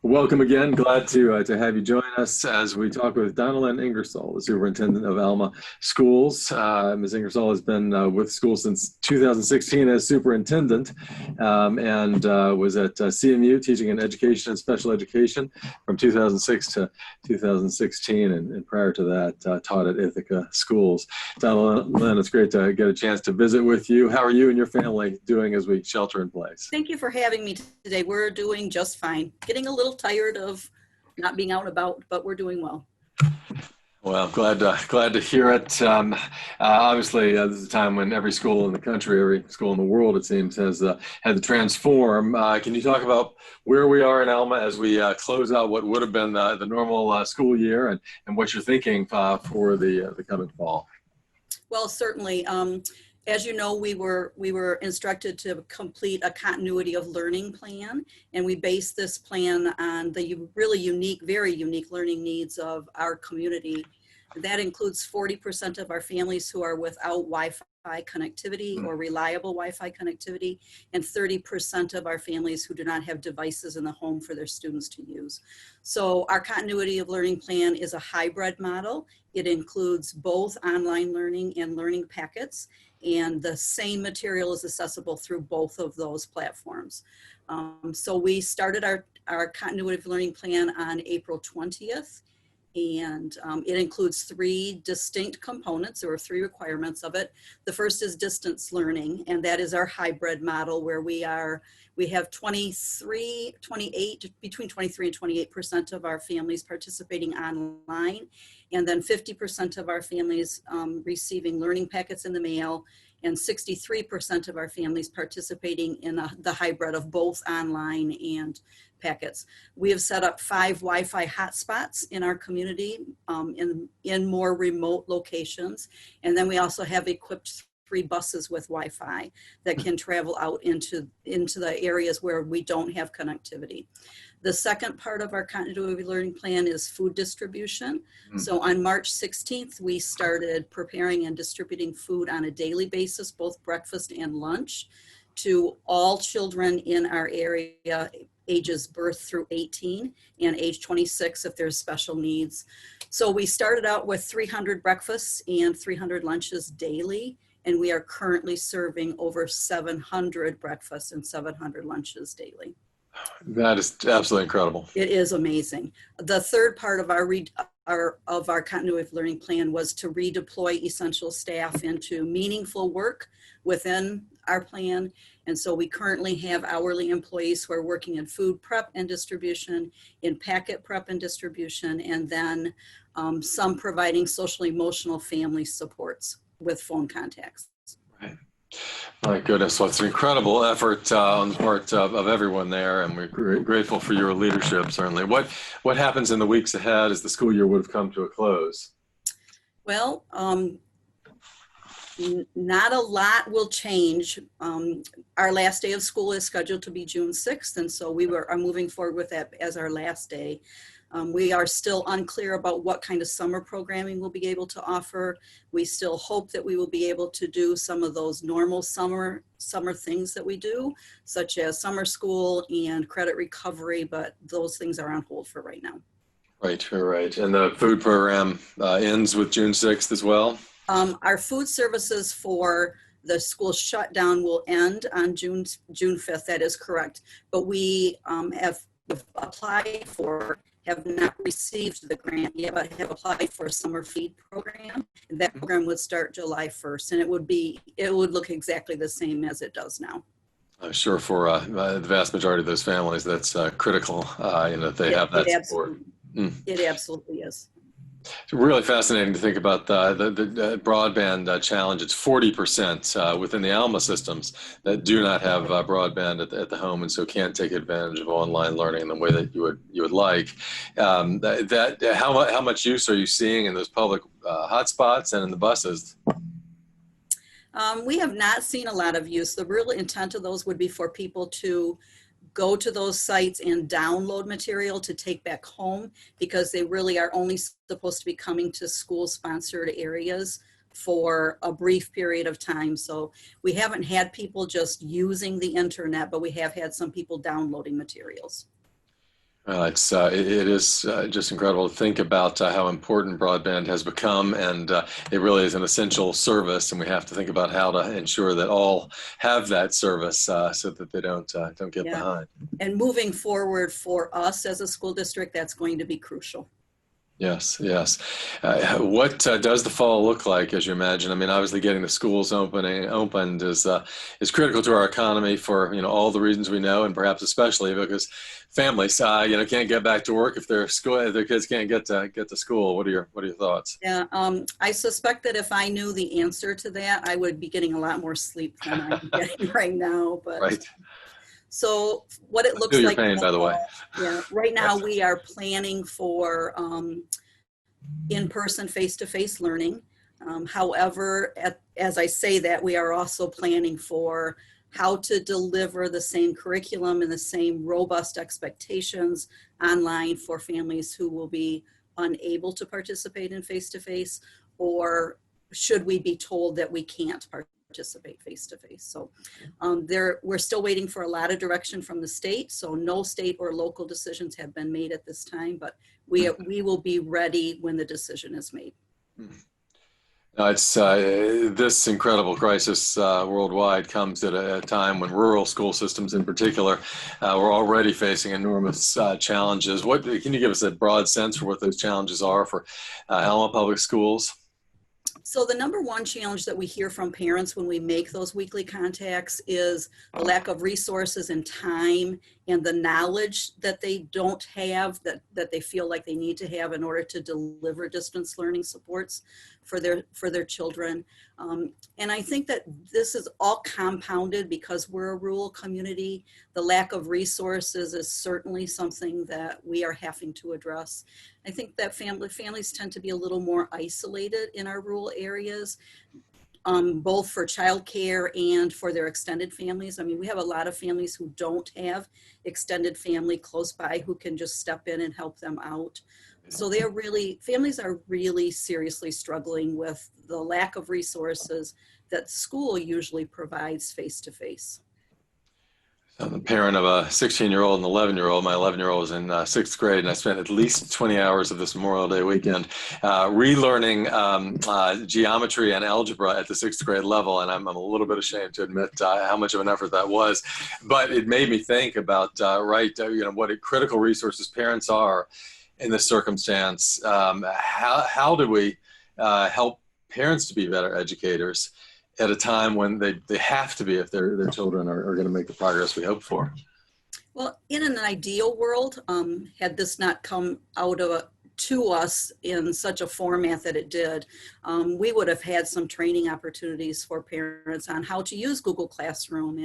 Welcome again. Glad to have you join us as we talk with Donalynn Ingersoll, the superintendent of Alma Schools. Ms. Ingersoll has been with schools since 2016 as superintendent and was at CMU teaching in education and special education from 2006 to 2016. And prior to that, taught at Ithaca Schools. Donalynn, it's great to get a chance to visit with you. How are you and your family doing as we shelter in place? Thank you for having me today. We're doing just fine. Getting a little tired of not being out and about, but we're doing well. Well, glad to hear it. Obviously, this is a time when every school in the country, every school in the world, it seems, has had to transform. Can you talk about where we are in Alma as we close out what would have been the normal school year, and what you're thinking for the coming fall? Well, certainly. As you know, we were instructed to complete a continuity of learning plan, and we based this plan on the really unique, very unique learning needs of our community. That includes 40% of our families who are without Wi-Fi connectivity or reliable Wi-Fi connectivity, and 30% of our families who do not have devices in the home for their students to use. So our continuity of learning plan is a hybrid model. It includes both online learning and learning packets, and the same material is accessible through both of those platforms. So we started our continuity of learning plan on April 20th, and it includes 3 distinct components. There are 3 requirements of it. The first is distance learning, and that is our hybrid model where we have between 23 and 28% of our families participating online, and then 50% of our families receiving learning packets in the mail, and 63% of our families participating in the hybrid of both online and packets. We have set up 5 Wi-Fi hotspots in our community in more remote locations. And then we also have equipped 3 buses with Wi-Fi that can travel out into the areas where we don't have connectivity. The second part of our continuity learning plan is food distribution. So on March 16th, we started preparing and distributing food on a daily basis, both breakfast and lunch, to all children in our area, ages birth through 18 and age 26 if there's special needs. So we started out with 300 breakfasts and 300 lunches daily, and we are currently serving over 700 breakfasts and 700 lunches daily. That is absolutely incredible. It is amazing. The third part of our continuity of learning plan was to redeploy essential staff into meaningful work within our plan. And so we currently have hourly employees who are working in food prep and distribution, in packet prep and distribution, and then some providing social emotional family supports with phone contacts. Right. My goodness, well, it's an incredible effort on the part of everyone there, and we're grateful for your leadership, certainly. What happens in the weeks ahead as the school year would have come to a close? Well, not a lot will change. Our last day of school is scheduled to be June 6th, and so we are moving forward with that as our last day. We are still unclear about what kind of summer programming we'll be able to offer. We still hope that we will be able to do some of those normal summer things that we do, such as summer school and credit recovery, but those things are on hold for right now. Right, right. And the food program ends with June 6th as well? Our food services for the school shutdown will end on June 5th, that is correct. But we have applied for, have not received the grant yet, but have applied for a summer feed program. And that program would start July 1st, and it would look exactly the same as it does now. I'm sure for the vast majority of those families, that's critical, that they have that support. It absolutely is. It's really fascinating to think about the broadband challenge. It's 40% within the Alma systems that do not have broadband at the home, and so can't take advantage of online learning in the way that you would like. How much use are you seeing in those public hotspots and in the buses? We have not seen a lot of use. The real intent of those would be for people to go to those sites and download material to take back home, because they really are only supposed to be coming to school-sponsored areas for a brief period of time. So we haven't had people just using the internet, but we have had some people downloading materials. It is just incredible to think about how important broadband has become, and it really is an essential service. And we have to think about how to ensure that all have that service so that they don't get Yeah. behind. And moving forward for us as a school district, that's going to be crucial. Yes, yes. What does the fall look like, as you imagine? I mean, obviously, getting the schools opened is critical to our economy for all the reasons we know, and perhaps especially because families can't get back to work if their kids can't get to school. What are your thoughts? Yeah, I suspect that if I knew the answer to that, I would be getting a lot more sleep than I'm getting right now. But Right. so what it I looks feel your like, pain, by the way. yeah, right now Yes. we are planning for in-person, face-to-face learning. However, as I say that, we are also planning for how to deliver the same curriculum and the same robust expectations online for families who will be unable to participate in face-to-face, or should we be told that we can't participate face-to-face. So we're still waiting for a lot of direction from the state. So no state or local decisions have been made at this time, but we will be ready when the decision is made. It's this incredible crisis worldwide comes at a time when rural school systems, in particular, we're already facing enormous challenges. What can you give us a broad sense for what those challenges are for Alma Public Schools? So the number one challenge that we hear from parents when we make those weekly contacts is the lack of resources and time and the knowledge that they don't have, that they feel like they need to have in order to deliver distance learning supports for their children. And I think that this is all compounded because we're a rural community. The lack of resources is certainly something that we are having to address. I think that families tend to be a little more isolated in our rural areas, both for childcare and for their extended families. I mean, we have a lot of families who don't have extended family close by who can just step in and help them out. So families are really seriously struggling with the lack of resources that school usually provides face-to-face. I'm a parent of a 16-year-old and 11-year-old. My 11-year-old was in sixth grade, and I spent at least 20 hours of this Memorial Day weekend relearning geometry and algebra at the sixth grade level, and I'm a little bit ashamed to admit how much of an effort that was. But it made me think about what critical resources parents are in this circumstance. How do we help parents to be better educators at a time when they have to be if their children are going to make the progress we hope for? Well, in an ideal world, had this not come out to us in such a format that it did, we would have had some training opportunities for parents on how to use Google Classroom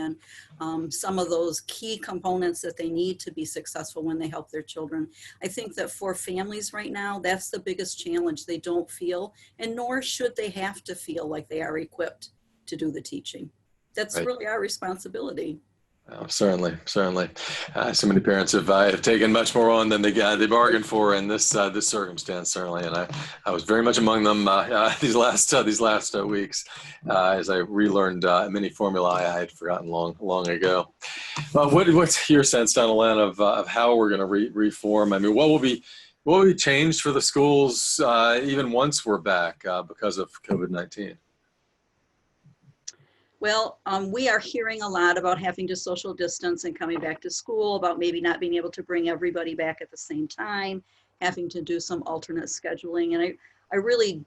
and some of those key components that they need to be successful when they help their children. I think that for families right now, that's the biggest challenge. They don't feel, and nor should they have to feel like they are equipped to do the teaching. That's Right. really our responsibility. Oh, certainly. So many parents have taken much more on than they bargained for in this circumstance. Certainly, and I was very much among them these last weeks as I relearned many formulae I had forgotten long ago. What's your sense, Donalynn, of how we're going to reform? I mean, what will be changed for the schools even once we're back because of COVID-19? Well, we are hearing a lot about having to social distance and coming back to school, about maybe not being able to bring everybody back at the same time, having to do some alternate scheduling. And I really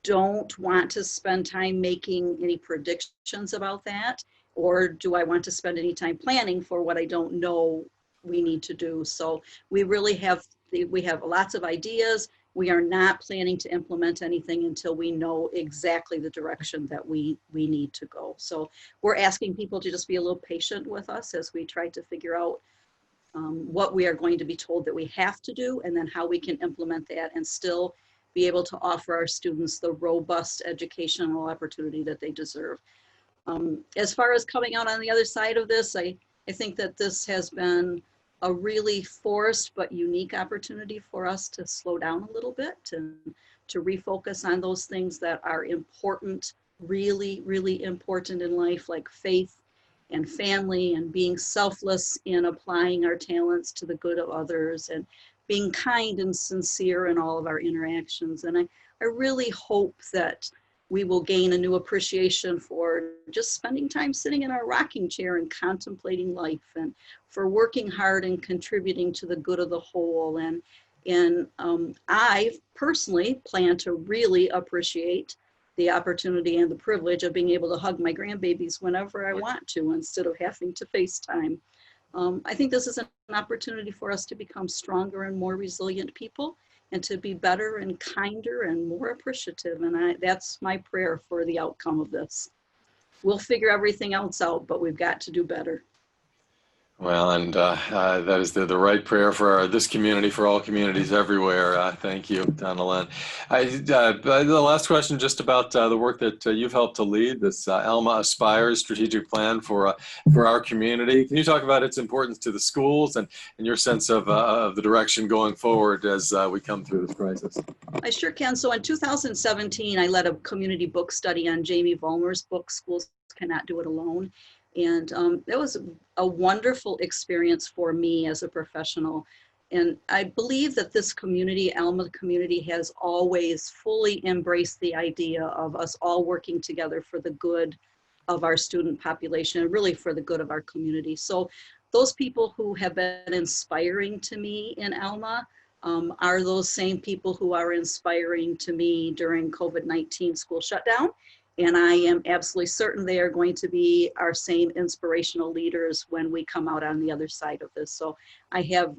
don't want to spend time making any predictions about that, or do I want to spend any time planning for what I don't know we need to do? So we really have lots of ideas. We are not planning to implement anything until we know exactly the direction that we need to go. So we're asking people to just be a little patient with us as we try to figure out what we are going to be told that we have to do, and then how we can implement that and still be able to offer our students the robust educational opportunity that they deserve. As far as coming out on the other side of this, I think that this has been a really forced but unique opportunity for us to slow down a little bit, to refocus on those things that are important, really, really important in life, like faith and family, and being selfless in applying our talents to the good of others, and being kind and sincere in all of our interactions. And I really hope that we will gain a new appreciation for just spending time sitting in our rocking chair and contemplating life, and for working hard and contributing to the good of the whole. And I personally plan to really appreciate the opportunity and the privilege of being able to hug my grandbabies whenever I want to, instead of having to FaceTime. I think this is an opportunity for us to become stronger and more resilient people, and to be better and kinder and more appreciative. And that's my prayer for the outcome of this. We'll figure everything else out, but we've got to do better. Well, and that is the right prayer for this community, for all communities everywhere. Thank you, Donalynn. The last question, just about the work that you've helped to lead, this Alma Aspires strategic plan for our community. Can you talk about its importance to the schools and your sense of the direction going forward as we come through this crisis? I sure can. So in 2017, I led a community book study on Jamie Vollmer's book, Schools Cannot Do It Alone. And that was a wonderful experience for me as a professional. And I believe that this community, Alma community, has always fully embraced the idea of us all working together for the good of our student population, and really for the good of our community. So those people who have been inspiring to me in Alma are those same people who are inspiring to me during COVID-19 school shutdown. And I am absolutely certain they are going to be our same inspirational leaders when we come out on the other side of this. So I have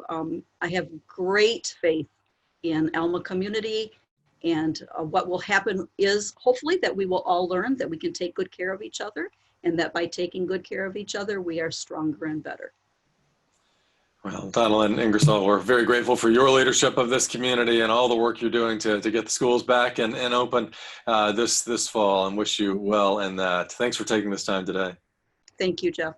great faith in Alma community, and what will happen is hopefully that we will all learn that we can take good care of each other, and that by taking good care of each other, we are stronger and better. Well, Donalynn Ingersoll, we're very grateful for your leadership of this community and all the work you're doing to get the schools back and open this fall, and wish you well in that. Thanks for taking this time today. Thank you, Jeff.